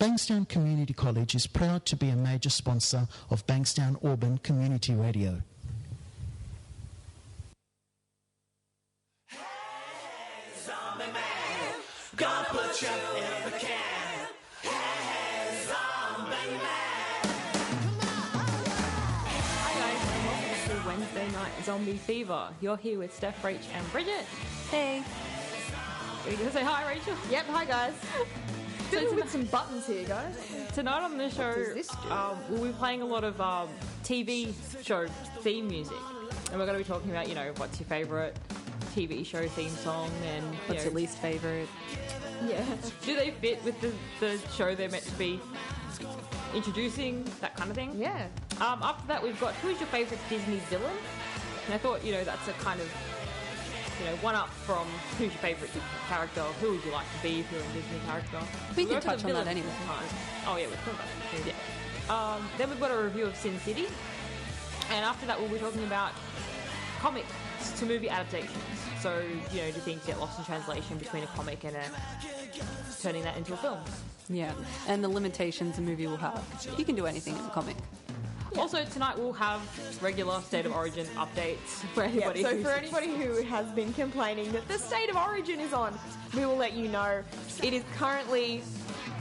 Bankstown Community College is proud to be a major sponsor of Bankstown Auburn Community Radio. Hey, zombie man, gonna put you in the can. Hey, zombie man. Hi guys, and welcome to Wednesday Night Zombie Fever. You're here with Steph, Rach, and Bridget. Hey. Are you going to say hi, Rachel? Yep, hi guys. Fiddling with some buttons here, guys. Tonight on the show, does this do? we'll be playing a lot of TV show theme music. And we're going to be talking about, what's your favourite TV show theme song and What's your least favourite? Yeah. Do they fit with the show they're meant to be introducing, that kind of thing? Yeah. After that, we've got who's your favourite Disney villain? And I thought, that's a kind of, one up from who's your favourite character, who would you like to be if you're a Disney character. We can touch on that anyway. Oh, yeah, we've talked about that. Yeah. Then we've got a review of Sin City. And after that, we'll be talking about comics to movie adaptations. So, do things get lost in translation between a comic and turning that into a film? Yeah, and the limitations a movie will have. You can do anything in a comic. Yeah. Also, tonight we'll have regular State of Origin updates for anybody. Yeah, so for anybody who has been complaining that the State of Origin is on, we will let you know it is currently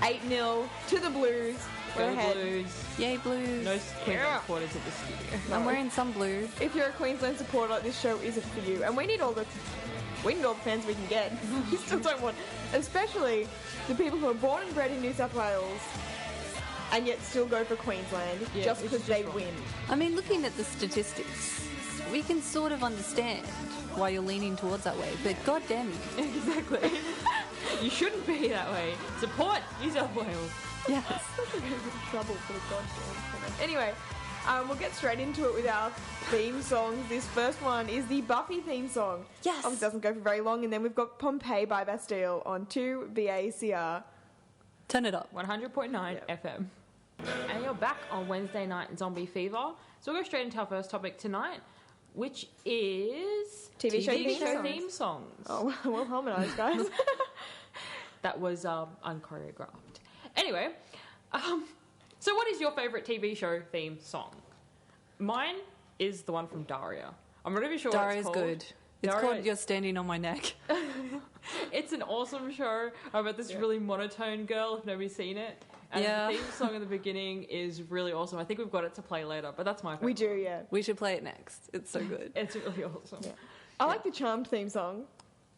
8-0 to the Blues. Go Blues. Yay, Blues. No Queensland supporters at the studio. No. I'm wearing some blue. If you're a Queensland supporter, this show isn't for you. And we need all the fans we can get. We still don't want, especially the people who are born and bred in New South Wales and yet still go for Queensland just because they win. I mean, looking at the statistics, we can sort of understand why you're leaning towards that way, but goddamn you. Exactly. You shouldn't be that way. Support New South Wales. Yes. That's a bit of trouble for the goddamn. Anyway, we'll get straight into it with our theme songs. This first one is the Buffy theme song. Yes. It doesn't go for very long, and then we've got Pompeii by Bastille on 2BACR. Turn it up. 100.9 FM. And you're back on Wednesday Night Zombie Fever. So we'll go straight into our first topic tonight, which is TV show theme songs. Oh, well harmonised, guys. That was unchoreographed. Anywy, so what is your favourite TV show theme song? Mine is the one from Daria. I'm not even sure what it's called. Daria's good. It's called You're Standing on My Neck. It's an awesome show about this really monotone girl, if nobody's seen it. And the theme song at the beginning is really awesome. I think we've got it to play later, but that's my favourite. We do, yeah. We should play it next. It's so good. It's really awesome. Yeah. I like the Charmed theme song.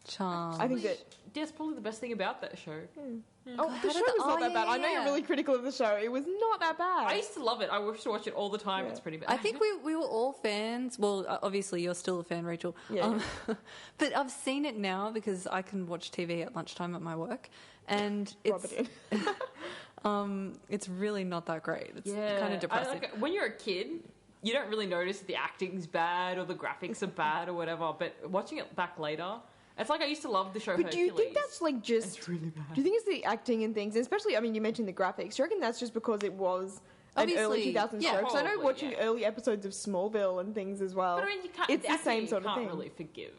Charmed. I think that's probably the best thing about that show. Oh, the show was not that bad. I know you're really critical of the show. It was not that bad. I used to love it. I used to watch it all the time. Yeah. It's pretty bad. I think we were all fans. Well, obviously you're still a fan, Rachel. Yeah. But I've seen it now because I can watch TV at lunchtime at my work, and it's really not that great. It's kind of depressing. When you're a kid, you don't really notice the acting's bad or the graphics are bad or whatever. But watching it back later. It's like I used to love the show Hercules. But do you think that's like just... It's really bad. Do you think it's the acting and things? Especially, I mean, you mentioned the graphics. Do you reckon that's just because it was an early 2000s show? Because I know watching early episodes of Smallville and things as well. But I mean, it's the same sort of thing. You can't really forgive.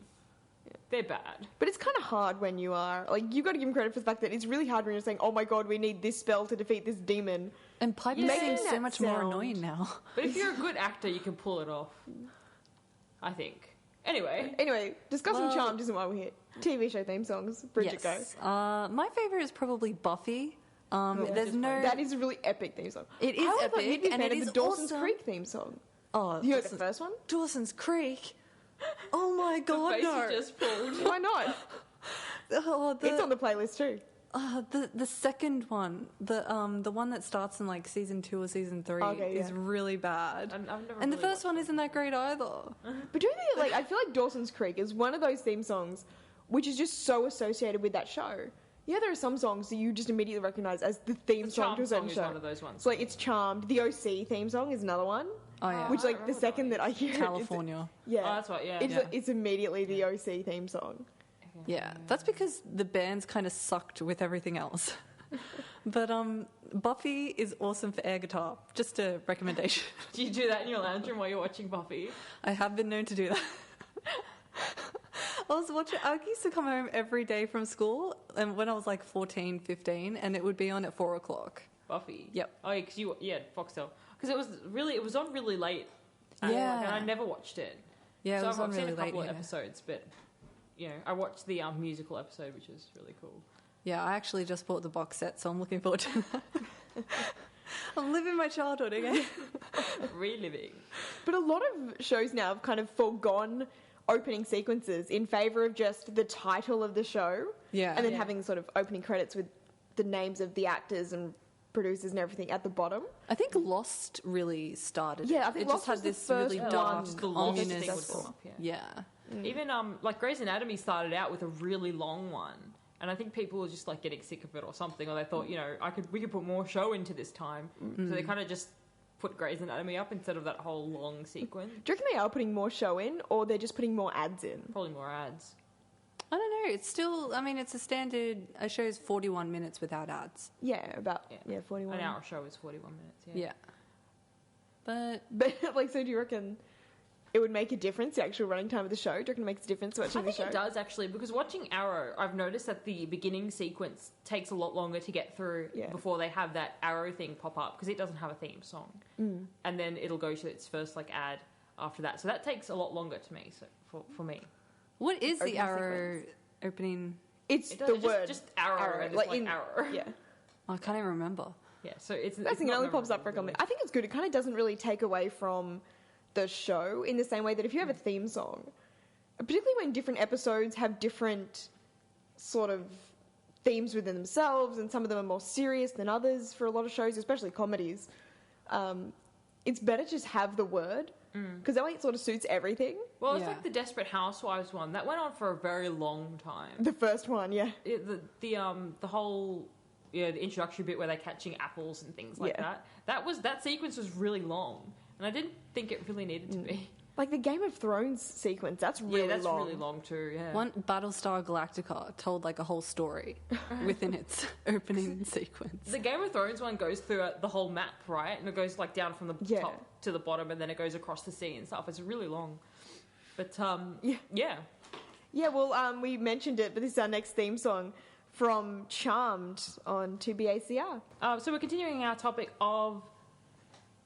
Yeah. They're bad. But it's kind of hard when you are... Like, you've got to give them credit for the fact that it's really hard when you're saying, oh my god, we need this spell to defeat this demon. And piping seems so much more annoying now. But if you're a good actor, you can pull it off. I think. Anyway, discussing Charmed isn't why we're here. TV show theme songs. Bridget, go. My favourite is probably Buffy. That is a really epic theme song. It is epic, and it is the Dawson's awesome. Creek theme song. Oh, you heard the first one? Dawson's Creek. Oh my god, the face no! Just pulled. Why not? It's on the playlist too. The second one, the one that starts in like season 2 or season 3 is really bad. And the first one isn't that great either. But do you think, I feel like Dawson's Creek is one of those theme songs which is just so associated with that show. Yeah, there are some songs that you just immediately recognise as the theme song to a certain show. Is one of those ones. So it's Charmed. The OC theme song is another one. Oh yeah. Which the second that I hear California. Oh, that's right. Yeah. It's immediately the OC theme song. Yeah, that's because the band's kind of sucked with everything else. But Buffy is awesome for air guitar. Just a recommendation. Do you do that in your lounge room while you're watching Buffy? I have been known to do that. I used to come home every day from school, and when I was like 14, 15, and it would be on at 4 o'clock. Buffy. Yep. Oh, yeah, 'cause Foxtel. Because it was on really late. Yeah. And I never watched it. Yeah, it so was on I've seen really a couple late of here. episodes, but I watched the musical episode, which was really cool. Yeah, I actually just bought the box set, so I'm looking forward to that. I'm living my childhood again. Reliving. But a lot of shows now have kind of foregone opening sequences in favour of just the title of the show. Yeah. And then Yeah. having sort of opening credits with the names of the actors and producers and everything at the bottom. I think Lost really started. Yeah, it. I think It Lost just was had the this first really one. dark, Just the longest ominous- thing would come up, Yeah. Even like Grey's Anatomy started out with a really long one, and I think people were just like getting sick of it or something, or they thought, we could put more show into this time, so they kind of just put Grey's Anatomy up instead of that whole long sequence. Do you reckon they are putting more show in, or they're just putting more ads in? Probably more ads. I don't know. It's still. I mean, it's a standard. A show's 41 minutes without ads. Yeah, about 41. An hour show is 41 minutes. Yeah. But But like, so do you reckon it would make a difference, the actual running time of the show? Do you reckon it makes a difference watching I the think show? it does actually, because watching Arrow, I've noticed that the beginning sequence takes a lot longer to get through Yeah. before they have that Arrow thing pop up, because it doesn't have a theme song, and then it'll go to its first like ad after that. So that takes a lot longer to me. So for me, what is the Opening Arrow opening? It's it the does, word just Arrow, and it's like Arrow. Yeah. I can't even remember. Yeah, so it's That's the thing, it not only pops up for a memorable, couple minutes. I think it's good. It kind of doesn't really take away from the show in the same way that if you have a theme song, particularly when different episodes have different sort of themes within themselves, and some of them are more serious than others for a lot of shows, especially comedies, it's better to just have the word, because that way it sort of suits everything. Well, it's Yeah. like the Desperate Housewives one that went on for a very long time. The first one, yeah. The whole the introductory bit where they're catching apples and things like Yeah. that sequence was really long, and I didn't think it really needed to be. Like the Game of Thrones sequence, that's really Yeah, that's long. really long too. Yeah. One Battlestar Galactica told like a whole story within its opening sequence. The Game of Thrones one goes through the whole map, right? And it goes like down from the Yeah. top to the bottom, and then it goes across the sea and stuff. It's really long, but Yeah. Yeah, well, we mentioned it, but this is our next theme song from Charmed on 2BACR. So we're continuing our topic of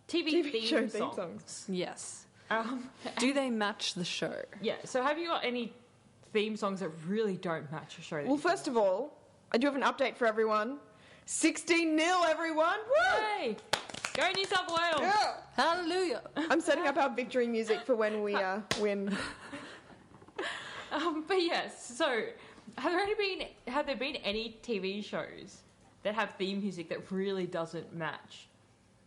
TV show theme theme songs. songs. Yes. Um, Do they match the show? yeah. So have you got any theme songs that really don't match a show? That Well, you first of all, I do have an update for everyone. 16-0, everyone! Woo! Hey, go New South Wales! Yeah! Hallelujah. I'm setting up our victory music for when we win. But yes, so have there been any TV shows that have theme music that really doesn't match?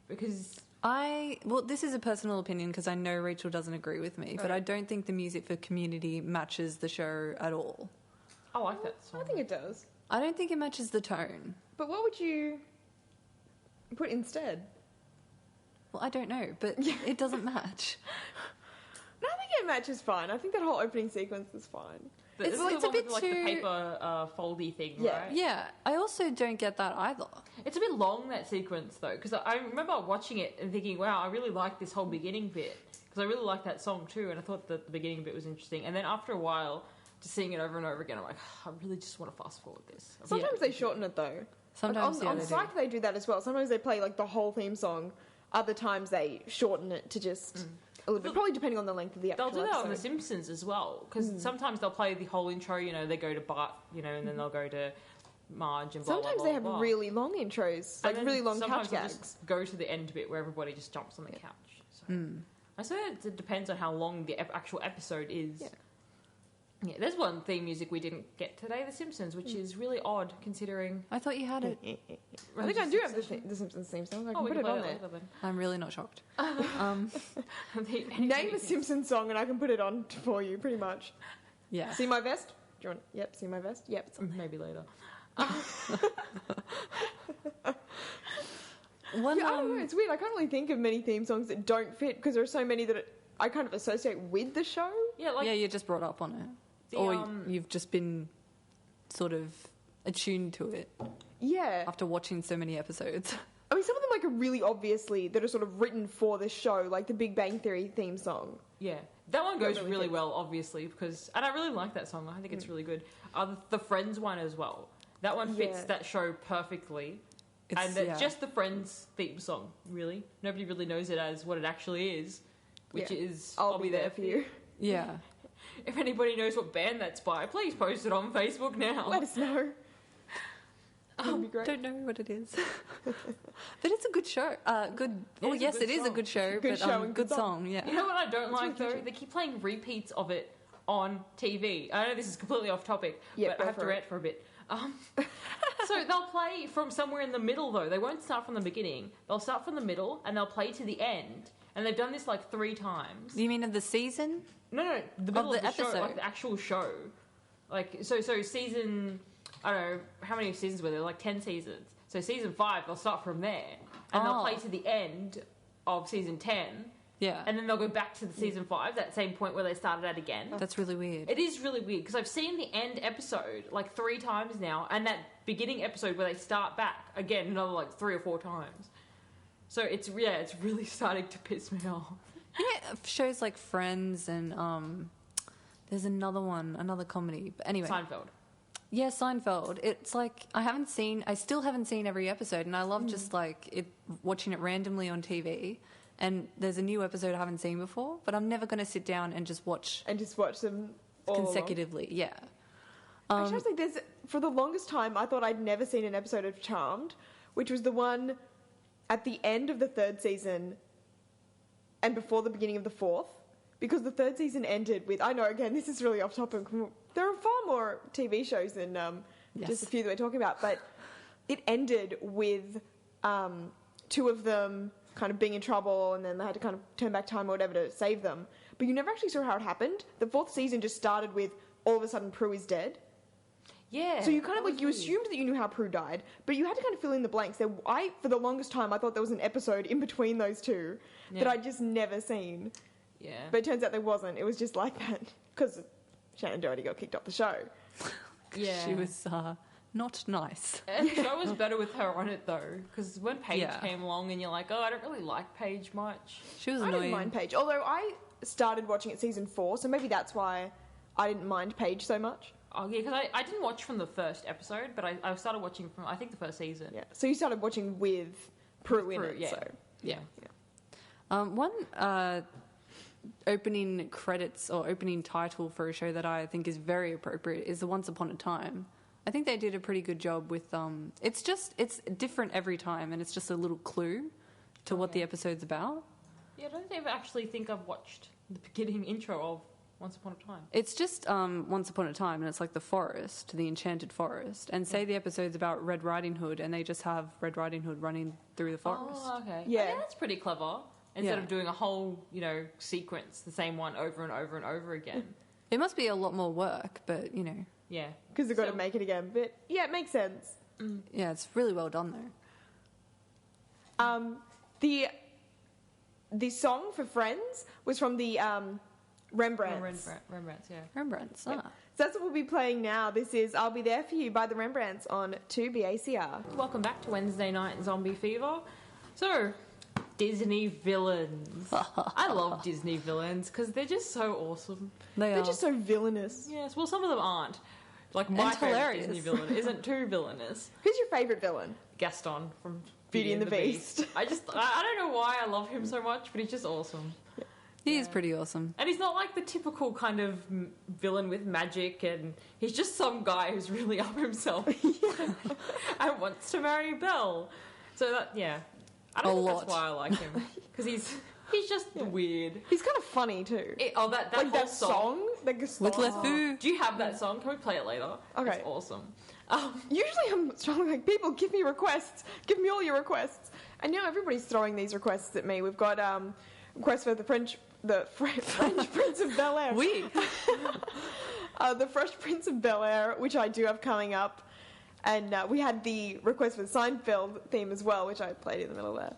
Because Well, this is a personal opinion because I know Rachel doesn't agree with me, but I don't think the music for Community matches the show at all. I like that song. I think it does. I don't think it matches the tone. But what would you put instead? Well, I don't know, but it doesn't match. No, I think it matches fine. I think that whole opening sequence is fine. This is it's the a one bit with, like too- the paper foldy thing, Yeah. right? Yeah, I also don't get that either. It's a bit long, that sequence, though, because I remember watching it and thinking, wow, I really like this whole beginning bit, because I really like that song too, and I thought that the beginning bit was interesting. And then after a while, just seeing it over and over again, I'm like, I really just want to fast forward this. Sometimes they shorten it though. Sometimes, like yeah, on they do. Psych they do that as well. Sometimes they play like the whole theme song. Other times they shorten it to just a little bit, probably depending on the length of the They'll actual do that on The episode. Simpsons as well, because sometimes they'll play the whole intro, they go to Bart, and then they'll go to Marge and blah, Sometimes blah, they blah, have blah. really long intros, And like then really long sometimes couch they'll gags. just go to the end bit where everybody just jumps on the couch. So I suppose it depends on how long the actual episode is. Yeah. Yeah, there's one theme music we didn't get today, The Simpsons, which is really odd considering. I thought you had it. I think I do have the Simpsons theme song. I can we put can it play on that there. later then. I'm really not shocked. Name a Simpsons song and I can put it on for you, pretty much. Yeah. See my vest? Do you want? Yep. See my vest? Yep. Maybe later. One, Yeah, I don't know. It's weird. I can't really think of many theme songs that don't fit because there are so many that I kind of associate with the show. Yeah, like yeah, you're just brought up on it. The, Or you've just been sort of attuned to it Yeah. after watching so many episodes. I mean, some of them like are really obviously that are sort of written for this show, like the Big Bang Theory theme song. yeah, that one goes really really fits. well, obviously, and I really like that song. I think it's really good. The Friends one as well. That one fits Yeah. that show perfectly. And it's just the Friends theme song, really. Nobody really knows it as what it actually is, which is I'll be there for you. Yeah. If anybody knows what band that's by, please post it on Facebook now. Let us know. That'd be great. Don't know what it is. But it's a good show. Good. Oh, is a yes, good it is a song. good show. Good but, show and good good song. Yeah. You know what I don't like, really though? catchy. They keep playing repeats of it on TV. I know this is completely off topic, Yeah, but go I have for to it. rant for a bit. So they'll play from somewhere in the middle, though. They won't start from the beginning. They'll start from the middle, and they'll play to the end. And they've done this like 3 times. You mean of the season? No, the middle the of the show, episode. like the actual show. Like, so season, I don't know, how many seasons were there? Like 10 seasons. So season 5, they'll start from there. And they'll play to the end of season 10. Yeah. And then they'll go back to the season 5, that same point where they started at again. That's really weird. It is really weird, because I've seen the end episode like 3 times now, and that beginning episode where they start back again another like 3 or 4 times. So it's really starting to piss me off. Yeah, shows like Friends and there's another comedy. But anyway. Seinfeld. Yeah, Seinfeld. It's like I still haven't seen every episode, and I love just like watching it randomly on TV. And there's a new episode I haven't seen before, but I'm never going to sit down and just watch And just watch them all along. consecutively. Yeah. Actually, for the longest time, I thought I'd never seen an episode of Charmed, which was the one at the end of the 3rd season and before the beginning of the 4th, because the 3rd season ended with, I know, again, this is really off topic. There are far more TV shows than just a few that we're talking about, but it ended with 2 of them kind of being in trouble, and then they had to kind of turn back time or whatever to save them. But you never actually saw how it happened. The 4th season just started with, all of a sudden, Prue is dead. Yeah. So you kind of you assumed that you knew how Prue died, but you had to kind of fill in the blanks. For the longest time, I thought there was an episode in between those 2 that I'd just never seen. Yeah. But it turns out there wasn't. It was just like that because Shannon Doherty got kicked off the show. Yeah. She was not nice. And the show was better with her on it, though, because when Paige Yeah. came along and you're like, oh, I don't really like Paige much. She was I annoying. didn't mind Paige, although I started watching it season 4, so maybe that's why I didn't mind Paige so much. Oh, yeah, because I didn't watch from the first episode, but I started watching from, I think, the first season. Yeah. So you started watching with Prue in it. yeah. So Yeah. One opening credits or opening title for a show that I think is very appropriate is the Once Upon a Time. I think they did a pretty good job with it's different every time, and it's just a little clue to what the episode's about. Yeah, I don't ever actually think I've watched the beginning intro of Once Upon a Time. It's just Once Upon a Time, and it's like the forest, the enchanted forest. And say the episode's about Red Riding Hood, and they just have Red Riding Hood running through the forest. Oh, okay. Yeah. I think that's pretty clever. Instead Yeah. of doing a whole, sequence, the same one over and over and over again. It must be a lot more work, but, Yeah. because they've got So- to make it again. But yeah, it makes sense. yeah, it's really well done, though. The song for Friends was from the Rembrandts. Rembrandts, yeah. Rembrandts. So that's what we'll be playing now. This is I'll Be There For You by the Rembrandts on 2BACR. Welcome back to Wednesday Night Zombie Fever. So, Disney villains. I love Disney villains because they're just so awesome. They're just so villainous. Yes, well, some of them aren't. Like, my And favourite hilarious. Disney villain isn't too villainous. Who's your favourite villain? Gaston from Beauty and the Beast. I don't know why I love him so much, but he's just awesome. He is pretty awesome. And he's not like the typical kind of villain with magic, and he's just some guy who's really up himself and wants to marry Belle. So that, yeah. I don't think that's why I like him. Because he's just weird. He's kind of funny too. That like whole that song. That Gaston. With LeFou. Do you have that song? Can we play it later? Okay. It's awesome. Usually I'm strong like, people, give me requests. Give me all your requests. And now everybody's throwing these requests at me. We've got requests for the French Prince of Bel-Air. We. The Fresh Prince of Bel-Air, which I do have coming up. And we had the request for the Seinfeld theme as well, which I played in the middle there.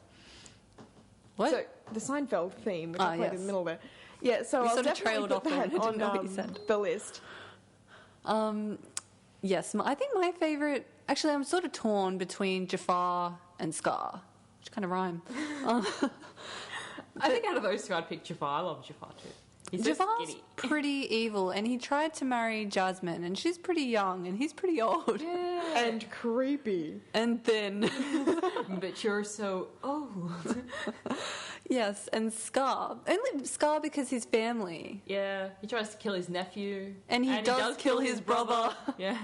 What? So the Seinfeld theme, which I played in yes. the middle there. Yeah, so You I'll sort of definitely trailed put off there. I that didn't know what you on said. the list. Yes, I think my favourite... Actually, I'm sort of torn between Jafar and Scar, which kind of rhyme. I think out of those two, I'd pick Jafar. I love Jafar too. He's so Jafar's skinny. pretty evil, and he tried to marry Jasmine, and she's pretty young, and he's pretty old. And creepy. And then, But you're so old. yes, and Scar. Only Scar because his family. Yeah, he tries to kill his nephew. And he does kill his brother. Yeah.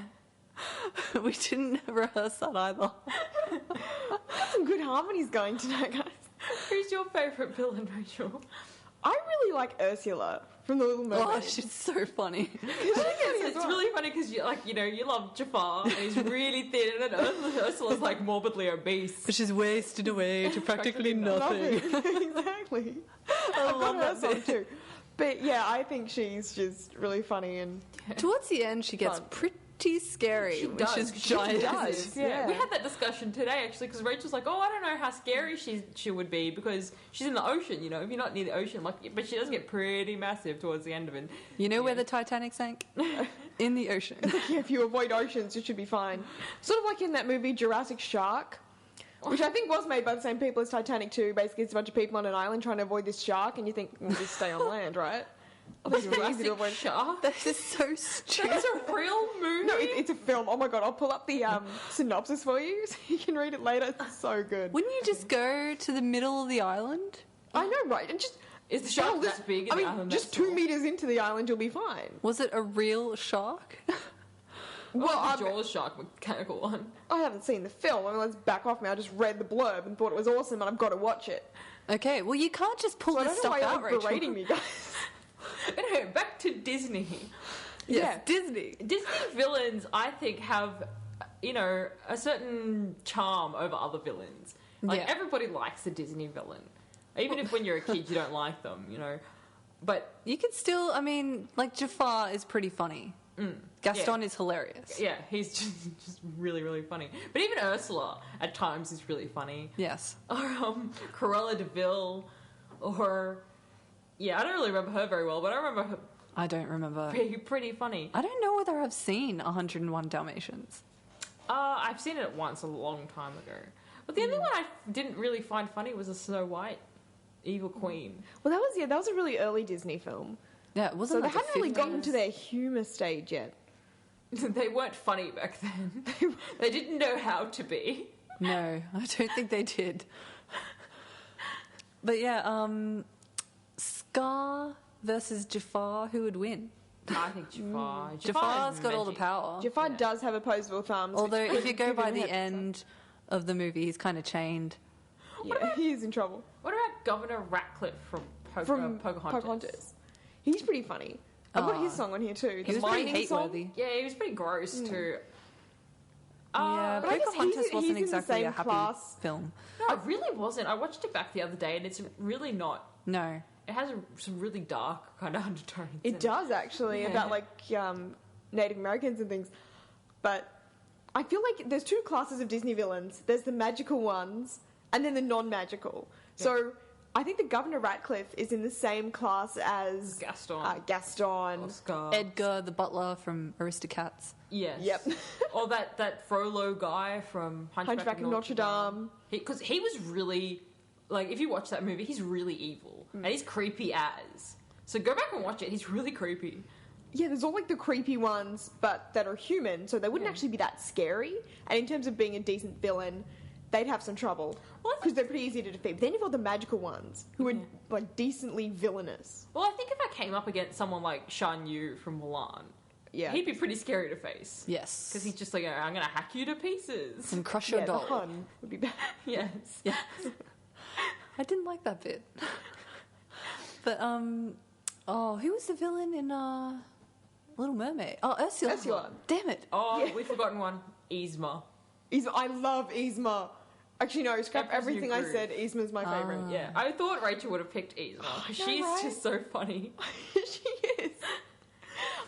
We didn't rehearse that either. Some good harmonies going tonight, guys. Who's your favourite villain, Rachel? I really like Ursula from The Little Mermaid. Oh, she's so funny. It's really funny because you love Jafar and he's really thin, and then Ursula's like morbidly obese. But she's wasted away to practically nothing. Exactly. I've got her song too. But yeah, I think she's just really funny and Towards the end, she gets Fun. pretty scary. She when does. She's She giant. does. Yeah. We had that discussion today actually because Rachel's like, I don't know how scary she would be because she's in the ocean. If you're not near the ocean, but she does get pretty massive towards the end of it. You know where the Titanic sank? In the ocean. yeah, if you avoid oceans, you should be fine. Sort of like in that movie Jurassic Shark, which I think was made by the same people as Titanic 2. Basically, it's a bunch of people on an island trying to avoid this shark, and you think, well, just stay on land, right? I think it's really easy to avoid. Shark. That is so stupid. That's a real movie. No, it's a film. Oh my god, I'll pull up the synopsis for you so you can read it later. It's so good. Wouldn't you just go to the middle of the island? I know, right? And just Is the shark this- that big? I mean, just 2 meters into the island, you'll be fine. Was it a real shark? Well, the Jaws shark mechanical one. I haven't seen the film. I mean, let's back off me. I just read the blurb and thought it was awesome, and I've got to watch it. Okay, well, you can't just pull So I this don't know stuff why out, you're Rachel. berating me, guys. Anyway, back to Disney. Yes, Disney. Disney villains, I think, have a certain charm over other villains. Like Yeah. everybody likes a Disney villain, even if when you're a kid you don't like them. But You can still, I mean, like Jafar is pretty funny. Gaston is hilarious. yeah, he's just really, really funny. But even Ursula at times is really funny. Yes. Or Cruella de Vil, or I don't really remember her very well, but I remember her I don't remember. pretty funny. I don't know whether I've seen 101 Dalmatians. I've seen it once a long time ago. But the only one I didn't really find funny was a Snow White evil queen. Well, that was a really early Disney film. Yeah, it So wasn't they like the hadn't really gotten 50s. to their humour stage yet. They weren't funny back then. They didn't know how to be. No, I don't think they did. But yeah, Scar versus Jafar, who would win? I think Jafar. Jafar's got all the magic. power. Jafar does have opposable thumbs. Although, which if you go give by him the a head end of the movie, he's kind of chained. start. Yeah, he is in trouble. What about Governor Ratcliffe from Pocahontas? Pocahontas. He's pretty funny. I've got his song on here too. He The was pretty mining song. hate-worthy. Yeah, he was pretty gross too. Yeah, but I guess Pocahontas he's in wasn't the exactly a same happy class. film. No, it really wasn't. I watched it back the other day, and it's really not. No. It has some really dark kind of undertones. in It does actually Yeah. about like Native Americans and things, but I feel like there's two classes of Disney villains. There's the magical ones and then the non-magical. So I think the Governor Ratcliffe is in the same class as Gaston. Gaston. Oscar. Edgar, the butler from Aristocats. Yes. Yep. Or that Frollo guy from Hunchback of Notre Dame. Because he was really, like, if you watch that movie, he's really evil. And he's creepy as. So go back and watch it. He's really creepy. Yeah, there's all like the creepy ones, but that are human, so they wouldn't actually be that scary. And in terms of being a decent villain, they'd have some trouble Well, I because they're pretty easy to defeat. But then you've got the magical ones who are like decently villainous. Well, I think if I came up against someone like Shan Yu from Mulan, Yeah, he'd be pretty scary to face. Yes. Because he's just like, I'm going to hack you to pieces. And crush your yeah, the doll. Hun would be bad. Yes. Yes. I didn't like that bit. But, who was the villain in Little Mermaid? Oh, Ursula. Ursula. Damn it. Oh, we've forgotten one. Yzma. I love Yzma. Actually, no, scrap Emperor's New everything I Groove. said. Yzma's my favourite. Yeah, I thought Rachel would have picked Yzma. She's right? just so funny. She is.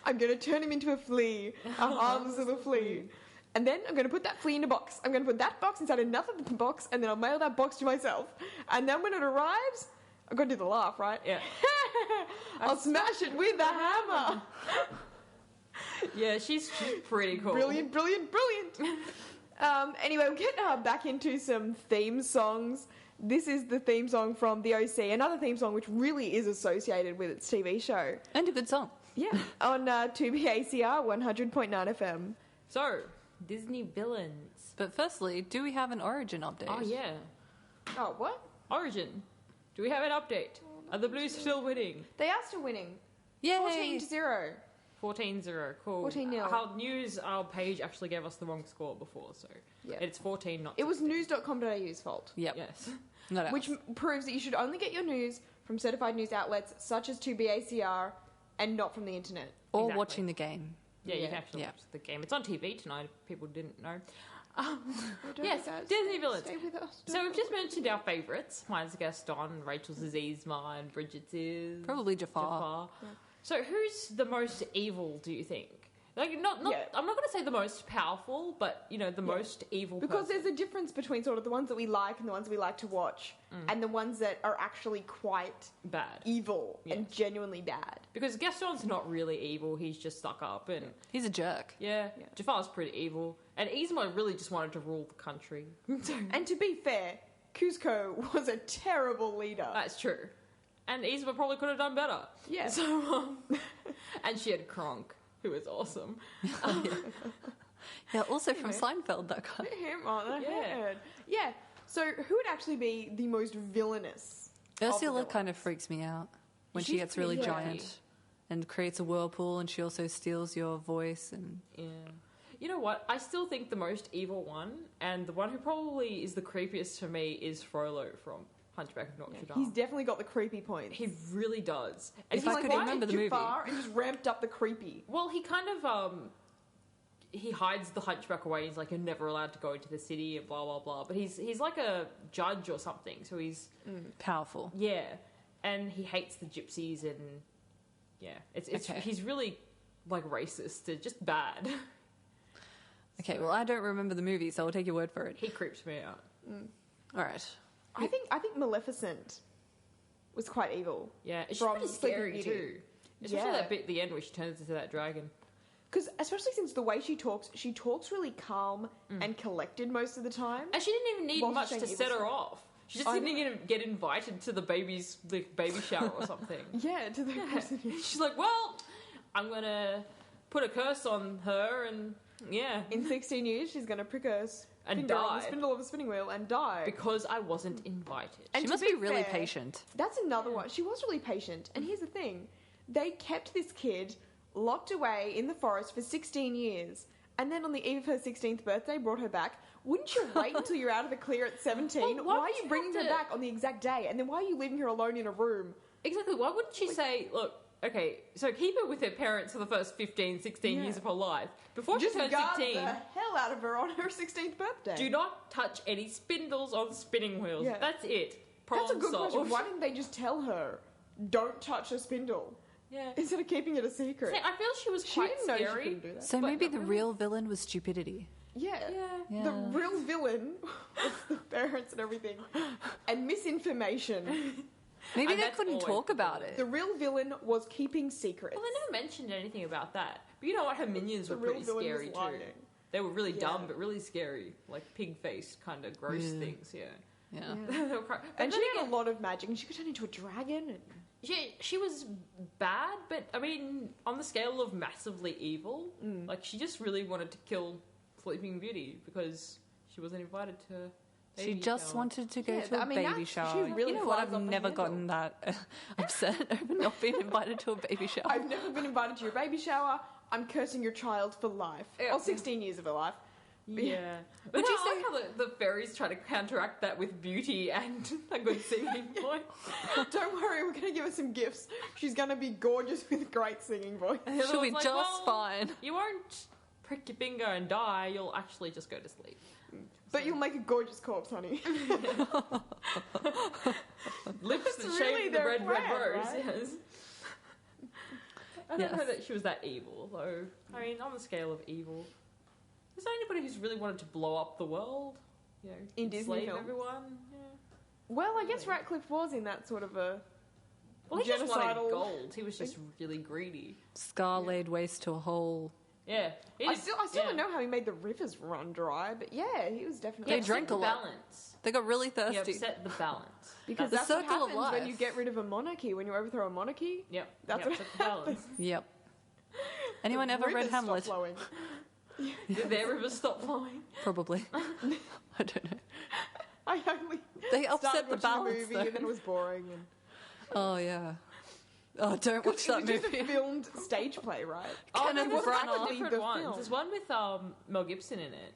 I'm going to turn him into a flea, a harmless little flea. And then I'm going to put that flea in a box. I'm going to put that box inside another box, and then I'll mail that box to myself. And then when it arrives, I've got to do the laugh, right? Yeah. I'll smash it with a hammer. Yeah, she's pretty cool. Brilliant, brilliant, brilliant. Anyway, we'll get back into some theme songs. This is the theme song from The OC, another theme song which really is associated with its TV show. And a good song. Yeah, on 2BACR 100.9 FM. So, Disney villains. But firstly, do we have an Origin update? Oh, yeah. Oh, what? Origin. Do we have an update? Are the Blues still winning? They are still winning. Yay! 14-0. 14-0. Cool. 14-0. Our page actually gave us the wrong score before, so Yeah. it's 14, not It was 16. news.com.au's fault. Yep. Yes. Not ours. Which proves that you should only get your news from certified news outlets such as 2BACR and not from the internet. Or Exactly. watching the game. Yeah, you Yeah. can actually Yeah. watch the game. It's on TV tonight if people didn't know. Don't Yes, guys, Disney villains. Stay with us. So we've just mentioned our favourites. Mine's Gaston, Rachel's is Yzma, and Bridget's is... Probably Jafar. So who's the most evil, do you think? Like, not Yeah. I'm not going to say the most powerful, but, the most evil Because person. there's a difference between sort of the ones that we like and the ones we like to watch, and the ones that are actually quite Bad. evil and Yes. genuinely bad. Because Gaston's not really evil, he's just stuck up, and... He's a jerk. Yeah, Jafar's pretty evil. And Yzma really just wanted to rule the country. And to be fair, Kuzco was a terrible leader. That's true. And Yzma probably could have done better. Yeah. So, and she had Kronk, who was awesome. Yeah, also from Seinfeld, that guy. Him on the Yeah. head. Yeah. So who would actually be the most villainous? Ursula of the kind of freaks me out when she She's gets really pretty giant wacky. and creates a whirlpool, and she also steals your voice. And Yeah. You know what? I still think the most evil one, and the one who probably is the creepiest to me, is Frollo from Hunchback of Notre Dame. He's definitely got the creepy points. He really does. And If he's I could quite- remember the movie. Jafar and just ramped up the creepy. Well, he kind of he hides the hunchback away. He's like, you're never allowed to go into the city and blah blah blah. But he's like a judge or something. So he's powerful. and he hates the gypsies and it's Okay. he's really like racist. They're just bad. Okay, well, I don't remember the movie, so I'll take your word for it. He creeps me out. All right. I think Maleficent was quite evil. Yeah, she's From pretty Sleeping scary Beauty. too. Especially Yeah. that bit at the end where she turns into that dragon. Because especially since the way she talks really calm and collected most of the time. And she didn't even need While she's much saying to evil set her stuff. off. She just I didn't know. even get invited to the baby shower or something. Yeah, to the person. She's like, well, I'm gonna put a curse on her, and In 16 years, she's going to prick her And finger on the die. spindle of a spinning wheel and die. because I wasn't invited. And She to must be really fair, patient. That's another one. She was really patient. And here's the thing. They kept this kid locked away in the forest for 16 years. And then on the eve of her 16th birthday, brought her back. Wouldn't you wait until you're out of the clear at 17? Well, why why are would you you bringing have her to- back on the exact day? And then why are you leaving her alone in a room? Exactly. Why wouldn't she say, look, okay, so keep her with her parents for the first 15, 16 years of her life. Before Just she turns guard 16, the hell out of her on her 16th birthday. do not touch any spindles on spinning wheels. Yeah. That's it. That's Problem a good solved. question. Why didn't they just tell her, don't touch a spindle? Yeah. Instead of keeping it a secret. See, I feel she was She quite didn't know she scary. couldn't do that. So But maybe not the really. real villain was stupidity. Yeah. Yeah. The Yeah. real villain was the parents and everything. And misinformation. Maybe And they that's couldn't always talk the about villain. it. The real villain was keeping secrets. Well, they never mentioned anything about that. But you know what? Her minions The were real pretty villain was scary too. lying. They were really Yeah. dumb, but really scary. Like pig-faced kind of gross things, yeah. Yeah. They were cra- but And then she had again, a lot of magic, and she could turn into a dragon. And... she was bad, but I mean, on the scale of massively evil, like she just really wanted to kill Sleeping Beauty because she wasn't invited to. She baby just shower. wanted to go Yeah, to a I mean, baby that's- she shower. really You know what? flies I've off the never handle. gotten that upset over not being invited to a baby shower. I've never been invited to your baby shower. I'm cursing your child for life. Yeah. Or 16 years of her life. Yeah, but Would you I like how the fairies try to counteract that with beauty and a good singing voice. Don't worry, we're going to give her some gifts. She's going to be gorgeous with a great singing voice. And the other She'll be one's just like, well, fine. You won't prick your finger and die. You'll actually just go to sleep. But you'll make a gorgeous corpse, honey. Lips that really shape the their red plan, rose. right? Yes. I don't Yes. know that she was that evil, though. I mean, on the scale of evil, is there anybody who's really wanted to blow up the world? You know, In Disney enslave films? everyone. Yeah. Well, I guess Ratcliffe was in that sort of a... Well, he just wanted Genocidal gold. He was just really greedy. Scar laid waste to a whole Yeah. I still don't know how he made the rivers run dry, but yeah, he was definitely... They drank a lot. balance. They got really He thirsty. upset the balance. Because The that's what circle of happens when life. you get rid of a monarchy, when you overthrow a monarchy. Yep. That's He what upset the balance. Yep. Anyone ever read Rivers stop Hamlet? flowing. Did their rivers stop flowing? Probably. I don't know. I only They upset started the watching balance, movie though. and then it was boring. And... Oh, yeah. Oh, don't watch It that was just movie. a filmed stage play, right? Kenneth there's Branagh. actually different The ones. film. There's one with Mel Gibson in it.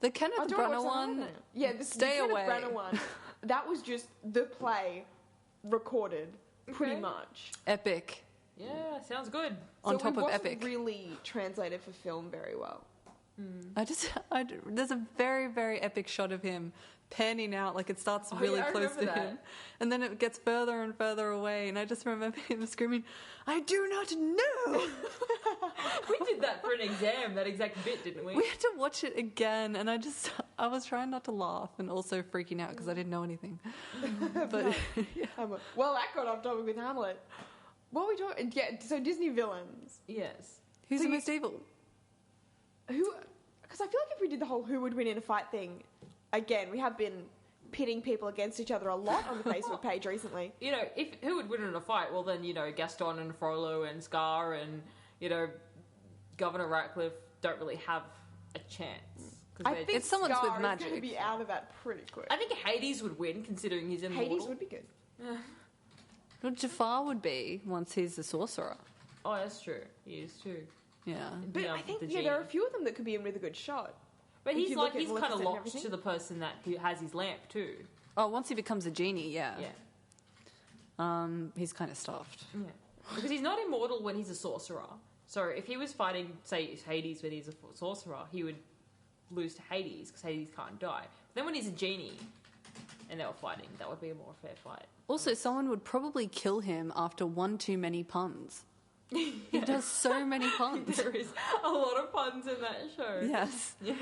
The Kenneth I don't watch Branagh that one, either. Yeah, the Stay Kenneth Away. Branagh one. That was just the play recorded, pretty Okay. much. epic. Yeah, sounds good. On So top it of wasn't epic. really translated for film very well. There's a very, very epic shot of him panning out, like it starts Oh, really yeah, I close to remember him. that. And then it gets further and further away. And I just remember him screaming, I do not know. We did that for an exam, that exact bit, didn't we? We had to watch it again. And I was trying not to laugh and also freaking out because I didn't know anything. But yeah. Well, that got off topic with Hamlet. What were we talking? Yeah, so Disney villains. Yes. Who's So the you- most evil? Who? Because I feel like if we did the whole who would win in a fight thing, again, we have been pitting people against each other a lot on the Facebook page recently. You know, who would win in a fight? Well, then, you know, Gaston and Frollo and Scar and, you know, Governor Ratcliffe don't really have a chance. 'Cause I they're- think It's someone Scar with is magic. going to be out of that pretty quick. I think Hades would win, considering he's immortal. Hades would be good. Well, Jafar would be once he's a sorcerer. Oh, that's true. He is too. Yeah. But Yeah, I think the there are a genie. few of them that could be in with a good shot. But If he's you like, look at he's kind of Maleficent and locked everything. to the person that who has his lamp too. Oh, once he becomes a genie, yeah. Yeah. He's kind of stuffed. Yeah. Because he's not immortal when he's a sorcerer. So if he was fighting, say, Hades when he's a sorcerer, he would lose to Hades because Hades can't die. But then when he's a genie and they were fighting, that would be a more fair fight. Also, someone would probably kill him after one too many puns. He does so many puns. There is a lot of puns in that show. Yes. Yes.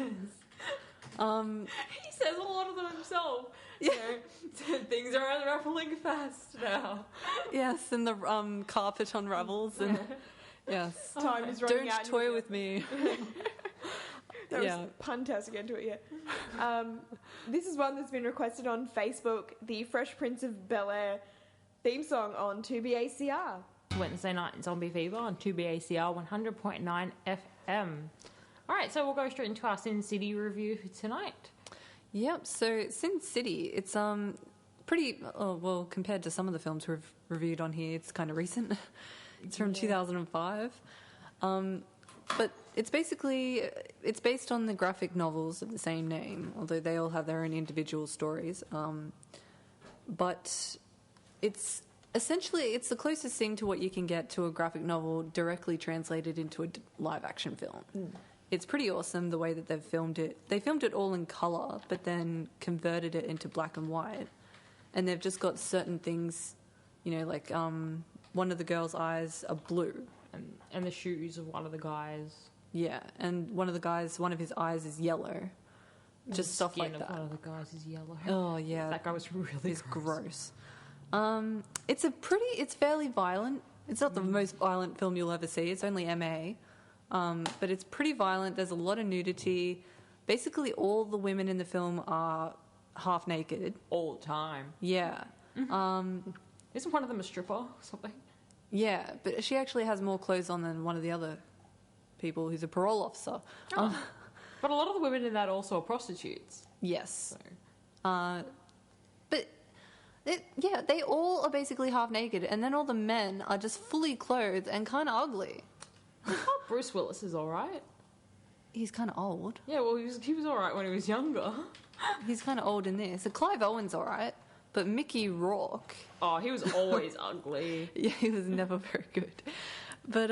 He says a lot of them himself. Yeah. You know, things are unraveling fast now. Yes, and the carpet unravels and yes. Time is running Don't out. and toy you- with me. There was Yeah. pun test again to it, yeah. This is one that's been requested on Facebook, the Fresh Prince of Bel-Air theme song on 2BACR. Wednesday night in Zombie Fever on 2BACR 100.9 FM. All right, so we'll go straight into our Sin City review for tonight. Yep. So Sin City, it's pretty well compared to some of the films we've reviewed on here. It's kind of recent. It's from 2005, but it's based on the graphic novels of the same name, although they all have their own individual stories. But it's essentially the closest thing to what you can get to a graphic novel directly translated into a live action film. It's pretty awesome the way that they've filmed it. They filmed it all in colour, but then converted it into black and white. And they've just got certain things, you know, like one of the girls' eyes are blue. And the shoes of one of the guys. Yeah, and one of his eyes is yellow. Just The stuff skin like of that. one of the guys is yellow. Oh, yeah. That guy was really It's gross. It's fairly violent. It's not the most violent film you'll ever see. It's only MA. But it's pretty violent. There's a lot of nudity. Basically, all the women in the film are half naked. All the time. Yeah. Isn't one of them a stripper or something? Yeah, but she actually has more clothes on than one of the other people who's a parole officer. But a lot of the women in that also are prostitutes. Yes. So. But they all are basically half naked, and then all the men are just fully clothed and kind of ugly. Bruce Willis is all right. He's kind of old. Yeah, well, he was all right when he was younger. He's kind of old in this. So Clive Owen's all right, but Mickey Rourke, Oh, he was always ugly. yeah, he was never very good. But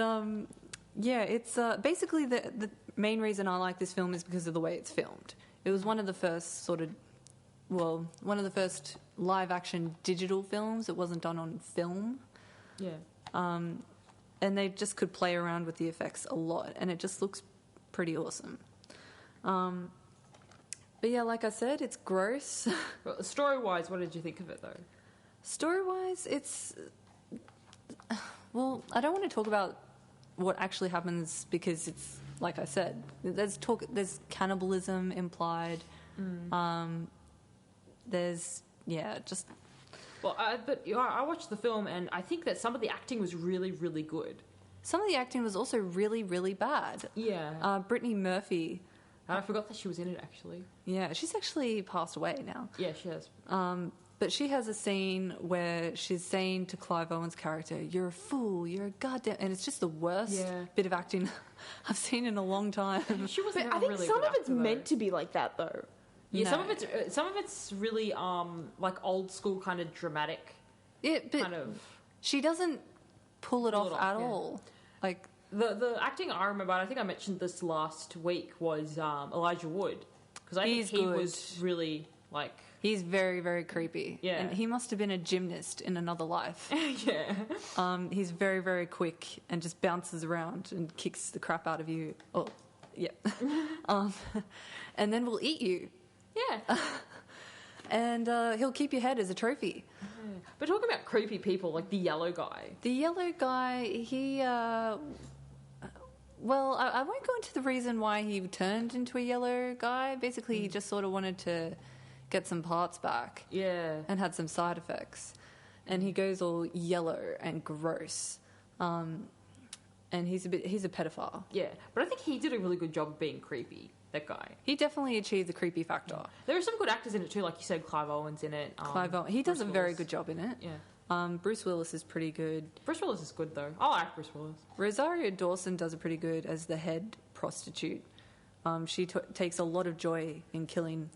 yeah, it's basically the main reason I like this film is because of the way it's filmed. It was one of the first one of the first live-action digital films. It wasn't done on film. Yeah. And they just could play around with the effects a lot, and it just looks pretty awesome. But yeah, like I said, it's gross. Well, story-wise, what did you think of it, though? Story-wise, it's... Well, I don't want to talk about what actually happens because like I said, there's cannibalism implied. There's just. Well, I watched the film and I think that some of the acting was really, really good. Some of the acting was also really, really bad. Yeah. Brittany Murphy. I forgot that she was in it, actually. Yeah, she's actually passed away now. Yeah, she has. But she has a scene where she's saying to Clive Owen's character, "You're a fool, you're a goddamn..." And it's just the worst bit of acting I've seen in a long time. She was. But I think really some good of it's actor, meant to be like that, though. Yeah, No. some of it's really like old school kind of dramatic. Yeah, but kind of. she doesn't pull it off at yeah. all. Like, The acting I remember, I think I mentioned this last week, was Elijah Wood, because I think He's he good. was really like. he's very, very creepy. Yeah. And he must have been a gymnast in another life. Yeah. He's very, very quick and just bounces around and kicks the crap out of you. Oh, yeah. And then will eat you. Yeah. And he'll keep your head as a trophy. But talking about creepy people, like the yellow guy. The yellow guy, he... well, I won't go into the reason why he turned into a yellow guy. Basically, he just sort of wanted to get some parts back. Yeah. And had some side effects. And he goes all yellow and gross. And he's a pedophile. Yeah. But I think he did a really good job of being creepy, that guy. He definitely achieved the creepy factor. There are some good actors in it too, like you said, Clive Owen's in it. Clive Owen, he does Bruce a very Willis. good job in it. Yeah. Bruce Willis is pretty good. Bruce Willis is good, though. I like Bruce Willis. Rosario Dawson does a pretty good as the head prostitute. She takes a lot of joy in killing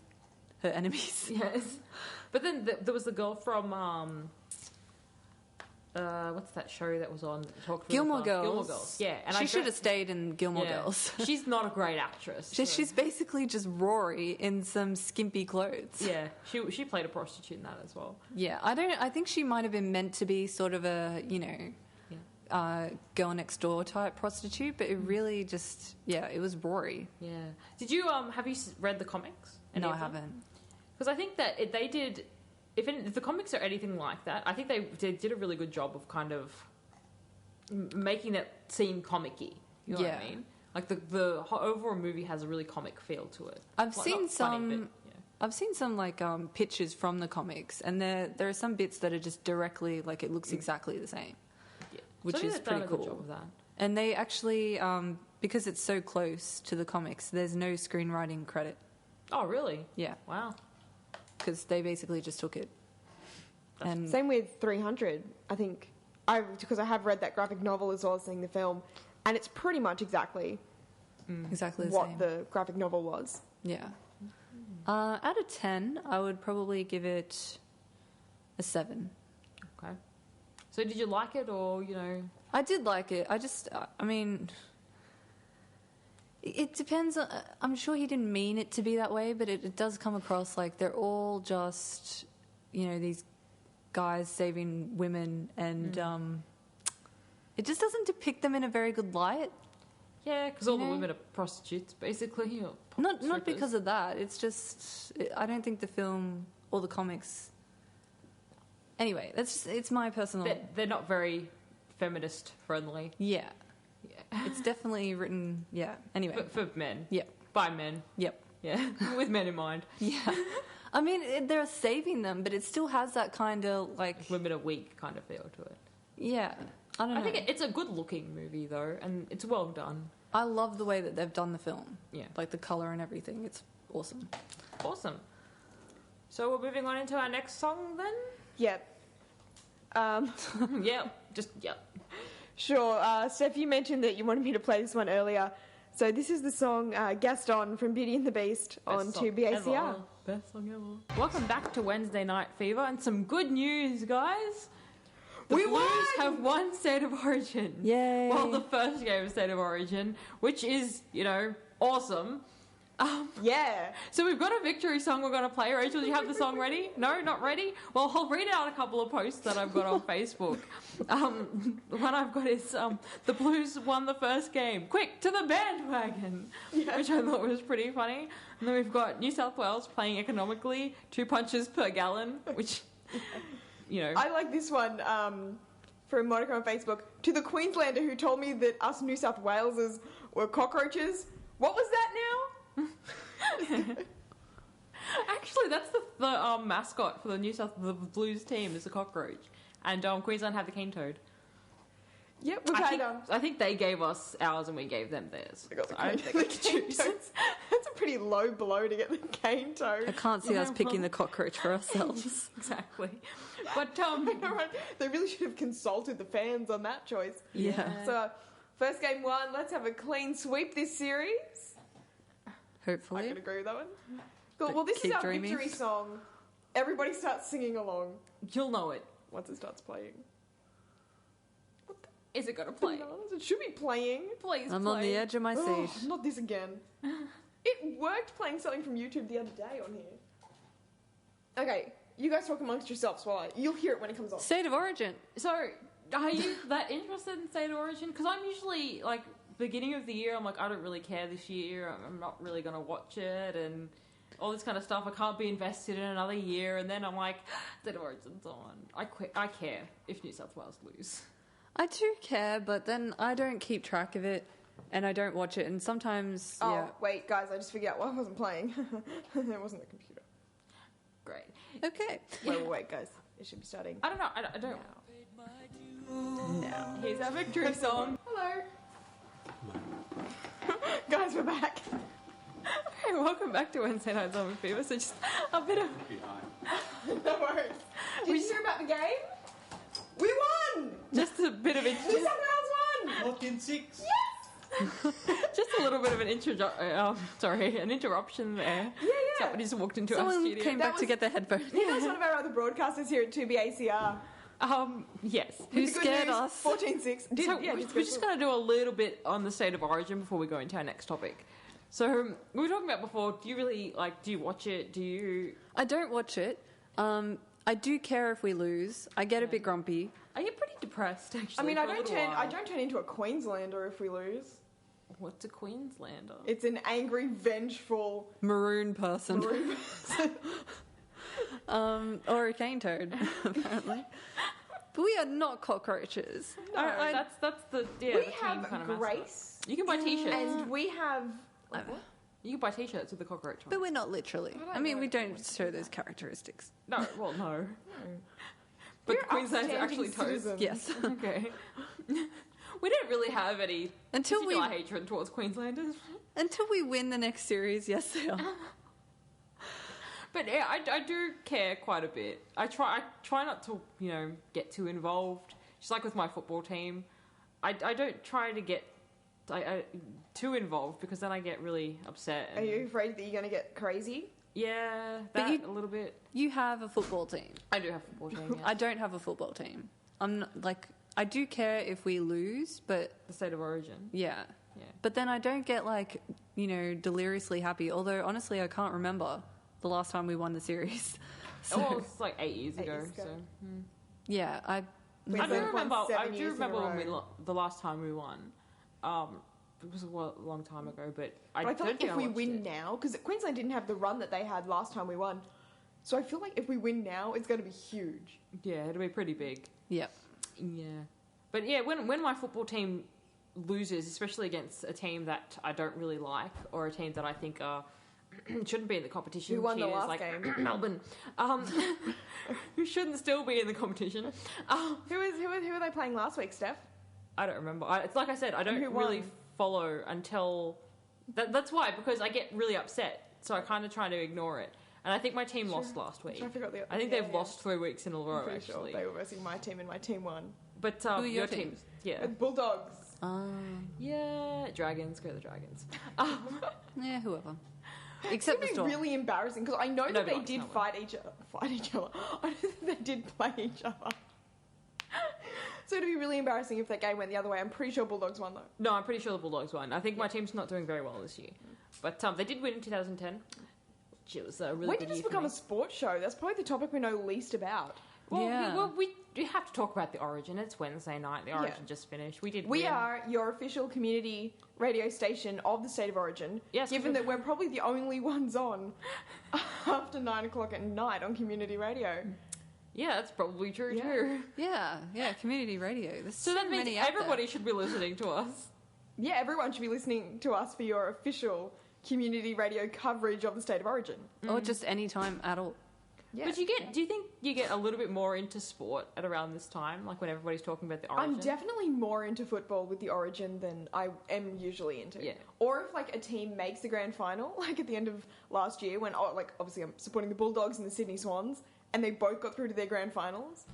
her enemies. Yes. But then there was the girl from... what's that show that was on? Gilmore Girls. Gilmore Girls. Yeah. And She should have stayed in Gilmore Girls. She's not a great actress. She's basically just Rory in some skimpy clothes. Yeah. She played a prostitute in that as well. Yeah, I think she might have been meant to be sort of a, girl next door type prostitute, but it really just, it was Rory. Yeah. Did you, have you read the comics? No, I haven't. Because I think that they did... If the comics are anything like that, I think they did a really good job of kind of making it seem comic-y. You know what I mean? Like the overall movie has a really comic feel to it. I've Like, seen not funny, I've seen some like pictures from the comics, and there are some bits that are just directly like it looks exactly the same, which so is they've pretty done a cool. good job of that. And they actually, because it's so close to the comics, there's no screenwriting credit. Oh, really? Yeah, Wow. because they basically just took it. And Same with 300, I think. Because I have read that graphic novel as well as seeing the film, and it's pretty much exactly exactly the what same. the graphic novel was. Yeah. Out of 10, I would probably give it a 7. Okay. So did you like it, or I did like it. I mean, it depends. I'm sure he didn't mean it to be that way, but it does come across like they're all just, these guys saving women, and it just doesn't depict them in a very good light. Yeah, because all the women are prostitutes, basically. Or Not because of that. It's just I don't think the film or the comics. Anyway, it's my personal. They're not very feminist friendly. Yeah. It's definitely written. Yeah. Anyway, For men. Yep. By men. Yep. Yeah. With men in mind. Yeah. I mean, they're saving them, but it still has that kind of like. Women are weak kind of feel to it. Yeah. I don't know. I think it's a good looking movie though, and it's well done. I love the way that they've done the film. Yeah. Like the colour and everything. It's awesome. Awesome. So we're moving on into our next song then? Yep. Yep. Sure. Steph, you mentioned that you wanted me to play this one earlier. So this is the song Gaston from Beauty and the Beast on 2BACR. Best song ever. Welcome back to Wednesday Night Fever, and some good news, guys. The We Blues won! have won State of Origin. Yay. Well, the first game of State of Origin, which is, awesome. Yeah. So we've got a victory song we're going to play. Rachel, do you have the song ready? No, not ready? Well, I'll read out a couple of posts that I've got on Facebook. The one I've got is, the Blues won the first game. Quick, to the bandwagon! Yeah. Which I thought was pretty funny. And then we've got New South Wales playing economically, 2 punches per gallon, which, I like this one. from Monica on Facebook, to the Queenslander who told me that us New South Walesers were cockroaches. What was that now? Actually, that's the mascot for the Blues team is a cockroach, and Queensland have the cane toad. Yep, we've had... I think they gave us ours and we gave them theirs. We got the So I cane, don't think the we can cane choose. toads. That's a pretty low blow to get the cane toad. I can't see us picking the cockroach for ourselves. Exactly. But Right. They really should have consulted the fans on that choice. Yeah. So, first game won. Let's have a clean sweep this series. I Hopefully. can agree with that one. Cool. But Well, this is keep our dreaming. victory song. Everybody starts singing along you'll know it. once it starts playing. Is it gonna play? Bananas. It should be playing. Please I'm play. on the edge of my Oh, seat. not this again. It worked playing something from YouTube the other day on here. Okay, you guys talk amongst yourselves while you'll hear it when it comes on. State of origin. So, are you that interested in State of Origin? Because I'm usually, like, beginning of the year, I'm like, I don't really care this year. I'm not really going to watch it and all this kind of stuff. I can't be invested in another year. And then I'm like, State of Origin's on. I care if New South Wales lose. I do care, but then I don't keep track of it and I don't watch it. And sometimes, Oh, yeah. wait, guys, I just figured out why I wasn't playing. It wasn't the computer. Great. Okay. Wait, guys. It should be starting. I don't know. I don't. Now. Here's our victory song. Hello. Guys, we're back. Hey, welcome back to Wednesday Night Zombie Fever. So just a bit of... No worries. Did you hear about the game? We won! Just a bit of... New South Wales won! Lock in 6. Just a little bit of an an interruption there. Yeah. Somebody just walked into our Someone studio. came That back to was- get their headphones. He was one of our other broadcasters here at 2BACR. Yes. Who The good scared news, us? 14-6. So we're just going to do a little bit on the State of Origin before we go into our next topic. So we were talking about before, do you watch it? Do you... I don't watch it. I do care if we lose. I get a bit grumpy. I get pretty depressed, actually. I mean, for I a little while. don't turn into a Queenslander if we lose. What's a Queenslander? It's an angry, vengeful Maroon person. maroon person. Or a cane toad, apparently. But we are not cockroaches. No, That's the we the team have kind of mascot. Grace, You can buy T-shirts. and we have. You can buy T-shirts with the cockroach on. But we're not literally. I mean, we don't show those characteristics. No, well, no. But We're Queensland's are upstanding actually toes. citizens. Yes. Okay. We don't really have any Until we particular hatred towards Queenslanders. until we win the next series, yes they are. But yeah, I do care quite a bit. I try not to, get too involved. Just like with my football team. I don't try to get too involved because then I get really upset. Are you afraid that you're going to get crazy? Yeah, But that a little bit. You have a football team. I do have a football team, yeah. I don't have a football team. I'm not, like, I do care if we lose, but The State of Origin. yeah. Yeah. But then I don't get like, deliriously happy. Although honestly, I can't remember the last time we won the series. So Well, it's like 8 years 8 ago, years ago. so... yeah, I Queensland do won remember. I 7 do years in a remember when row. the last time we won. It was a long time ago, but I But I feel don't like think if I we watched win it. now, because Queensland didn't have the run that they had last time we won, so I feel like if we win now, it's going to be huge. Yeah, it'll be pretty big. yeah. Yeah, but yeah, when my football team loses, especially against a team that I don't really like or a team that I think shouldn't be in the competition, Who won the cheaters last like game? Melbourne, who shouldn't still be in the competition. Who are they playing last week, Steph? I don't remember. It's like I said, I don't Who really won? follow until... That's why, because I get really upset, so I kind of try to ignore it. And I think my team lost last week. I forgot the. I think yeah, they've yeah. lost 3 weeks in a I'm row, pretty actually. sure they were versing my team, and my team won. But Who are your your teams? Yeah. Bulldogs. Yeah, Dragons, go the Dragons. Yeah, whoever. Except the It'd be Storm. really embarrassing because I know that Nobody they likes did that one. fight each other. I know that they did play each other. So it'd be really embarrassing if that game went the other way. I'm pretty sure Bulldogs won though. No, I'm pretty sure the Bulldogs won. I think my team's not doing very well this year. But they did win in 2010, which it was a really When good did this year for become me. a sports show? That's probably the topic we know least about. Well, Yeah. we have to talk about the Origin. It's Wednesday night. The Origin just finished. We We win. are your official community radio station of the State of Origin. Yes, Given because- that we're probably the only ones on after 9 o'clock at night on community radio. Yeah, that's probably true Yeah. too. Yeah, community radio. There's So that means many out there. everybody should be listening to us. Yeah, everyone should be listening to us for your official community radio coverage of the state of origin. Or just any time at all. Yeah. But do you think you get a little bit more into sport at around this time, like when everybody's talking about the origin? I'm definitely more into football with the origin than I am usually into. Yeah. Or if like a team makes the grand final, like at the end of last year when like obviously I'm supporting the Bulldogs and the Sydney Swans and they both got through to their grand finals,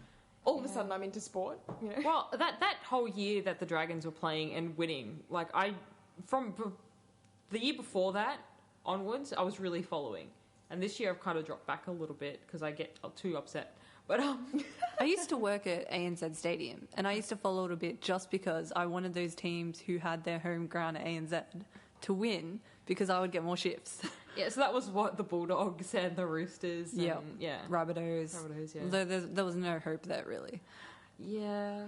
all of a sudden I'm into sport, you know. Well, that whole year that the Dragons were playing and winning, like from the year before that onwards, I was really following. And this year I've kind of dropped back a little bit because I get too upset. But I used to work at ANZ Stadium, and I used to follow it a bit just because I wanted those teams who had their home ground at ANZ to win because I would get more shifts. yeah, so that was what the Bulldogs and the Roosters. And, yeah. Rabbitohs. Rabbitohs, yeah. There was no hope there, really. Yeah.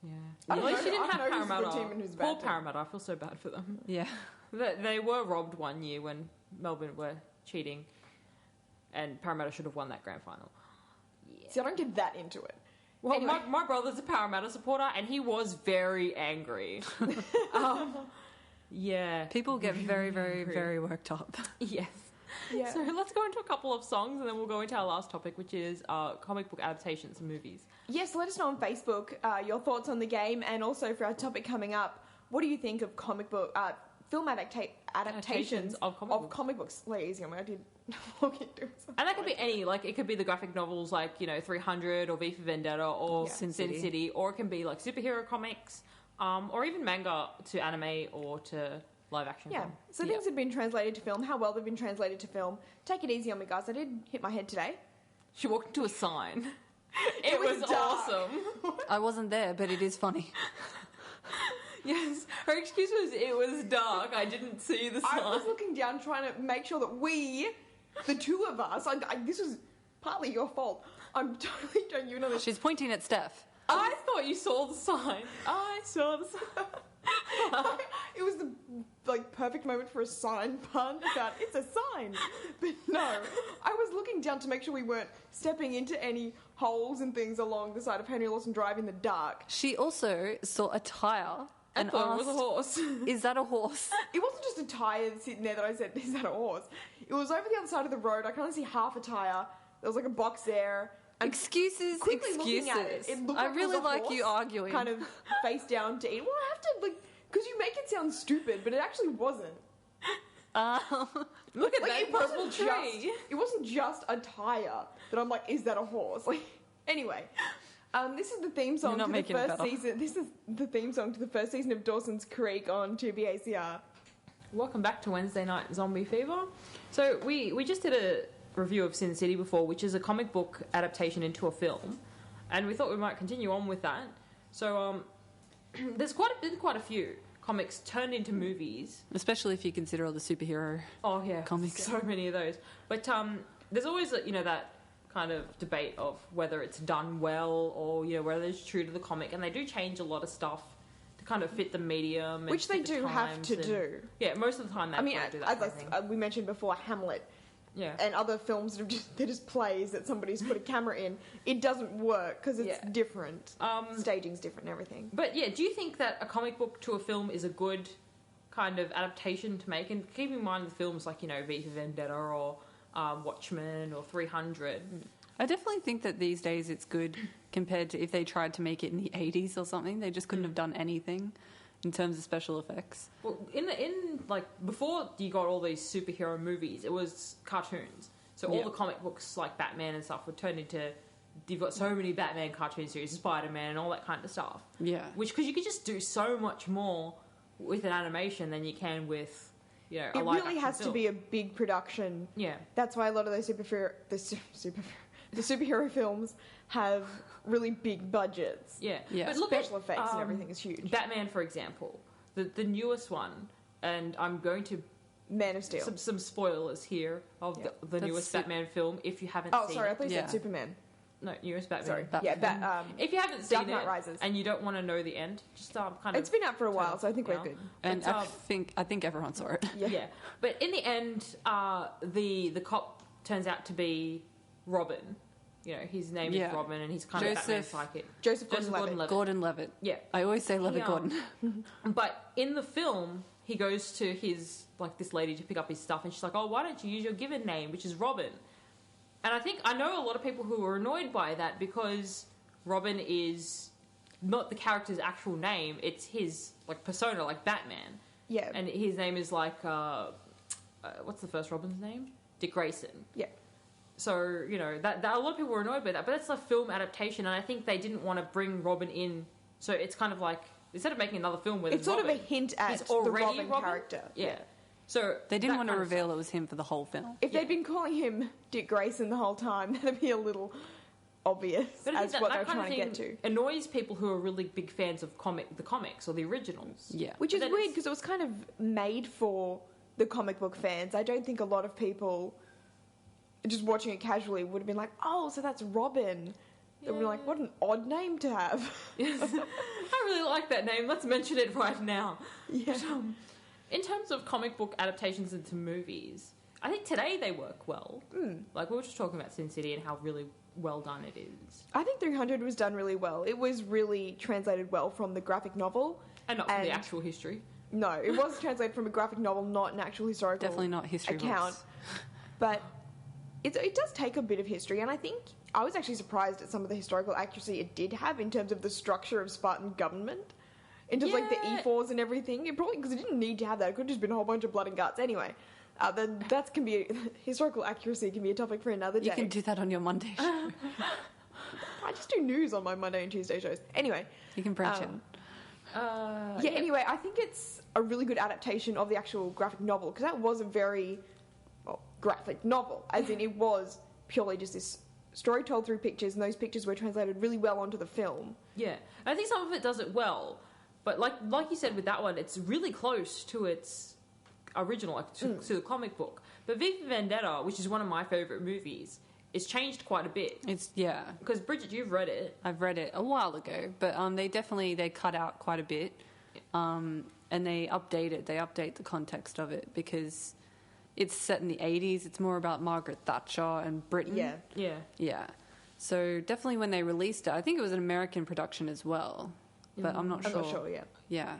Yeah. I don't At least know- you didn't I have don't know who's a good Parramatta. team and who's a bad Poor team. Parramatta. I feel so bad for them. Yeah. They were robbed one year when Melbourne were cheating, and Parramatta should have won that grand final. See, I don't get that into it. Well, Anyway. my brother's a Parramatta supporter, and he was very angry. Yeah. People get very, very, very worked up. Yes. Yeah. So let's go into a couple of songs, and then we'll go into our last topic, which is comic book adaptations and movies. Yes, let us know on Facebook your thoughts on the game, and also for our topic coming up, what do you think of comic book film adaptations of comic books. Like, easy on me, I did look into it. And that could be any, like, it could be the graphic novels, like, 300 or V for Vendetta or Yeah. Sin City, or it can be, like, superhero comics, or even manga to anime or to live action Yeah, film. so things have been translated to film, how well they've been translated to film. Take it easy on me, guys. I did hit my head today. She walked into a sign. It was was dark. awesome. I wasn't there, but it is funny. Yes, her excuse was it was dark. I didn't see the sign. I was looking down trying to make sure that we, the two of us, this was partly your fault. I'm totally don't you know this. She's pointing at Steph. I thought you saw the sign. I saw the sign. It was the perfect moment for a sign pun about it's a sign. But no, I was looking down to make sure we weren't stepping into any holes and things along the side of Henry Lawson Drive in the dark. She also saw a tyre I and thought asked, it was a horse. "Is that a horse?" It wasn't just a tyre sitting there that I said, is that a horse? It was over the other side of the road. I could only see half a tyre. There was like a box there. And Excuses, quickly excuses. looking at it looked I like really it was a like you horse, arguing. kind of face down to eat. Well, I have to, because you make it sound stupid, but it actually wasn't. Look at Like, that it purple wasn't tree. it wasn't just a tyre that I'm like, is that a horse? Like, anyway, this is the theme song You're not to the making it first better. season. This is the theme song to the first season of Dawson's Creek on 2BACR. Welcome back to Wednesday Night Zombie Fever. So we just did a review of Sin City before, which is a comic book adaptation into a film, and we thought we might continue on with that. So there's been quite a few comics turned into movies. Especially if you consider all the superhero. Oh yeah, Comics. so many of those. But there's always that kind of debate of whether it's done well or whether it's true to the comic, and they do change a lot of stuff to kind of fit the medium, and Which they fit the do have times to and- do. Yeah, most of the time they I mean, do that as kind of thing. we mentioned before, Hamlet Yeah. and other films that they're just plays that somebody's put a camera in. It doesn't work because it's Yeah. different. Staging's different and everything. But yeah, do you think that a comic book to a film is a good kind of adaptation to make? And keep in mind the films like, V for Vendetta or Watchmen or 300. I definitely think that these days it's good compared to if they tried to make it in the 80s or something. They just couldn't have done anything in terms of special effects. Well, before you got all these superhero movies, it was cartoons. So all Yeah. the comic books like Batman and stuff were turned into. You've got so many Batman cartoon series, Spider-Man, and all that kind of stuff. Yeah. Because you could just do so much more with an animation than you can with, a It live really action has to film. be a big production. Yeah. That's why a lot of those the superhero films have really big budgets. Yeah. Yeah. But look Special at, effects and everything is huge. Batman, for example, the newest one, and I'm going to Man of Steel. some spoilers here of Yeah. the That's newest su- Batman film. If you haven't Oh, seen sorry, I it, thought you Yeah. said Superman. no, newest Batman. Sorry. Batman. Yeah, If you haven't seen Dark Knight it Rises. and you don't want to know the end, just kind of. it's been out for a while, turn so I think off we're now. good. And But, I think everyone saw it. Yeah. But in the end, the cop turns out to be Robin, You know, his name Yeah. is Robin, and he's kind of Batman's psychic. Joseph Gordon-Levitt. Gordon-Levitt. Yeah. I always say Levitt Yeah. Gordon. But in the film, he goes to his, like, this lady to pick up his stuff, and she's like, oh, why don't you use your given name, which is Robin? And I know a lot of people who are annoyed by that because Robin is not the character's actual name, it's his, like, persona, like Batman. Yeah. And his name is like, what's the first Robin's name? Dick Grayson. Yeah. So, you know, that a lot of people were annoyed by that, but it's a film adaptation, and I think they didn't want to bring Robin in, so it's kind of like, instead of making another film where It's there's sort Robin, of a hint at he's the already Robin character. Yeah. So They didn't that want to kind of reveal it was him for the whole film. If they'd been calling him Dick Grayson the whole time, that'd be a little obvious But I think as that, what that they're kind trying of to thing get to. annoys people who are really big fans of the comics or the originals. Yeah. Which is But then weird it's- because it was kind of made for the comic book fans. I don't think a lot of people just watching it casually would have been like, oh, so that's Robin. They would be like, what an odd name to have. I really like that name. Let's mention it right now. Yeah. In terms of comic book adaptations into movies, I think today they work well. Like, we were just talking about Sin City and how really well done it is. I think 300 was done really well. It was really translated well from the graphic novel. And not from the And- actual history. No, it was translated from a graphic novel, not an actual historical Definitely not history account. books. But it does take a bit of history, and I think I was actually surprised at some of the historical accuracy it did have in terms of the structure of Spartan government, in terms of like the Yeah. E4s and everything. It probably, because it didn't need to have that. It could have just been a whole bunch of blood and guts. Anyway, then that can be historical accuracy can be a topic for another day. You can do that on your Monday show. I just do news on my Monday and Tuesday shows. Anyway. You can branch out. Yeah, anyway, I think it's a really good adaptation of the actual graphic novel, because that was a very graphic novel, as in it was purely just this story told through pictures, and those pictures were translated really well onto the film. Yeah. And I think some of it does it well. But like you said with that one, it's really close to its original, like to the comic book. But V for Vendetta, which is one of my favourite movies, is changed quite a bit. Yeah. Because, Bridget, you've read it. I've read it a while ago, but they cut out quite a bit, and they update the context of it because it's set in the 80s. It's more about Margaret Thatcher and Britain. Yeah. Yeah. So definitely when they released it, I think it was an American production as well, but I'm not I'm sure. not sure, yeah. Yeah.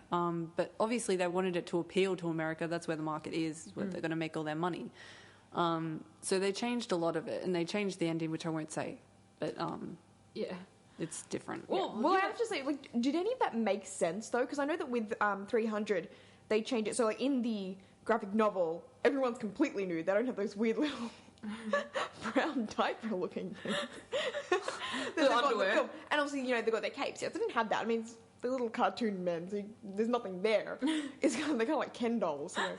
But obviously they wanted it to appeal to America. That's where the market is, where they're going to make all their money. So they changed a lot of it, and they changed the ending, which I won't say, but Yeah. it's different. Well, Well, I have to say, like, did any of that make sense, though? Because I know that with 300, they changed it. So, like, in the graphic novel, everyone's completely nude. They don't have those weird little brown diaper-looking things. that they've got in the underwear. film. And obviously, you know, they've got their capes. Yeah, they didn't have that. I mean, it's the little cartoon men, so there's nothing there. They're kind of like Ken dolls, you know.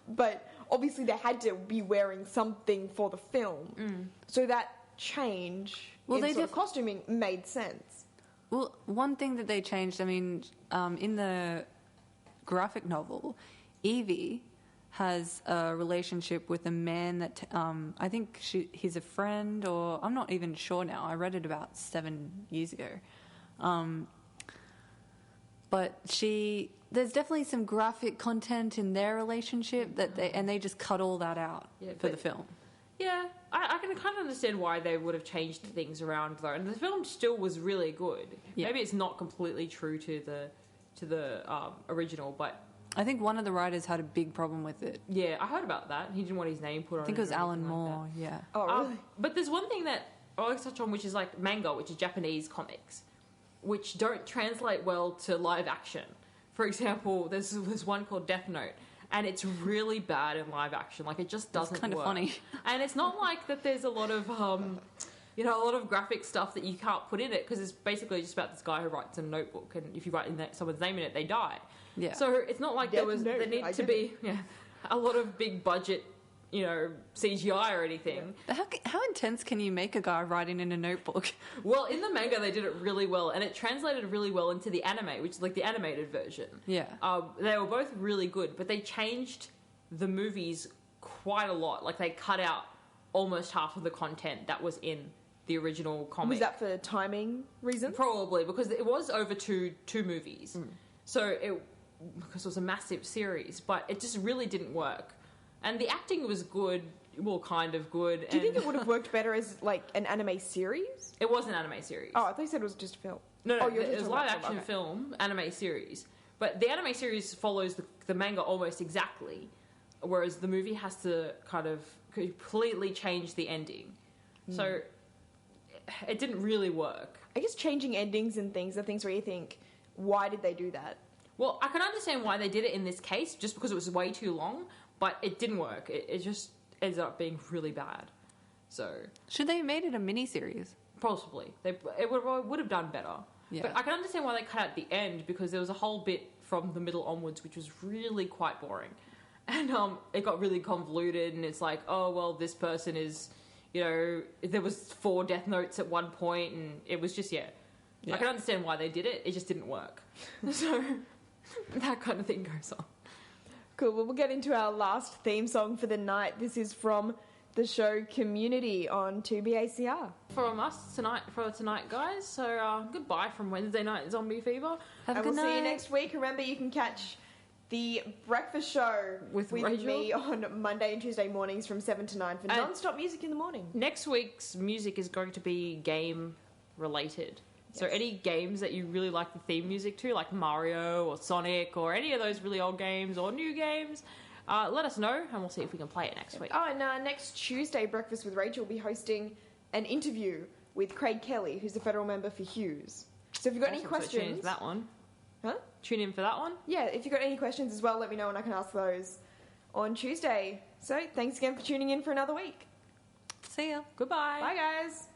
But obviously, they had to be wearing something for the film. So that change in they sort of costuming made sense. Well, one thing that they changed, I mean, in the graphic novel, Evie has a relationship with a man that I think he's a friend, or I'm not even sure now. I read it about 7 years ago. But there's definitely some graphic content in their relationship that they just cut all that out for the film. Yeah, I can kind of understand why they would have changed things around though, and the film still was really good. Yeah. Maybe it's not completely true to the original, but I think one of the writers had a big problem with it. yeah, I heard about that. He didn't want his name put on. I think it was or Alan anything like Moore. Yeah. Oh, that. really? But there's one thing that I like to touch on, which is like manga, which is Japanese comics, which don't translate well to live action. For example, there's one called Death Note. And it's really bad in live action. Like, it just doesn't work. kind of funny. And it's not like that there's a lot of, a lot of graphic stuff that you can't put in it, because it's basically just about this guy who writes in a notebook, and if you write someone's name in it, they die. Yeah. So it's not like there need to be a lot of big budget, CGI or anything. How intense can you make a guy writing in a notebook? Well, in the manga, they did it really well, and it translated really well into the anime, which is like the animated version. Yeah. They were both really good, but they changed the movies quite a lot. Like, they cut out almost half of the content that was in the original comic. Was that for timing reasons? Probably, because it was over two movies. So because it was a massive series, but it just really didn't work. And the acting was good. well, kind of good. Do you think it would have worked better as like an anime series? It was an anime series. Oh, I thought you said it was just a film. No, Oh, you're it just was talking live about action film, anime series. But the anime series follows the manga almost exactly, whereas the movie has to kind of completely change the ending. So it didn't really work. I guess changing endings and things are things where you think, why did they do that? Well, I can understand why they did it in this case, just because it was way too long, but it didn't work. It just ended up being really bad. So Should they have made it a mini-series? possibly it would have done better. Yeah. But I can understand why they cut out the end, because there was a whole bit from the middle onwards which was really quite boring, and it got really convoluted. And it's like, oh well, this person is, there was 4 death notes at one point, and it was just I can understand why they did it. It just didn't work. So that kind of thing goes on. Cool. Well, we'll get into our last theme song for the night. This is from the show Community on 2BACR. From us tonight, guys. So goodbye from Wednesday Night Zombie Fever. Have a And good we'll night. see you next week. Remember, you can catch the breakfast show With me Rachel? on Monday and Tuesday mornings from 7 to 9 for And- non-stop music in the morning. Next week's music is going to be game related. So Yes. any games that you really like the theme music to, like Mario or Sonic or any of those really old games or new games, let us know and we'll see if we can play it next week. Oh, and next Tuesday, Breakfast with Rachel will be hosting an interview with Craig Kelly, who's the federal member for Hughes. So if you've got any Awesome, so tune in questions... for that one. Huh? Tune in for that one. Yeah, if you've got any questions as well, let me know and I can ask those on Tuesday. So thanks again for tuning in for another week. See ya. Goodbye. Bye, guys.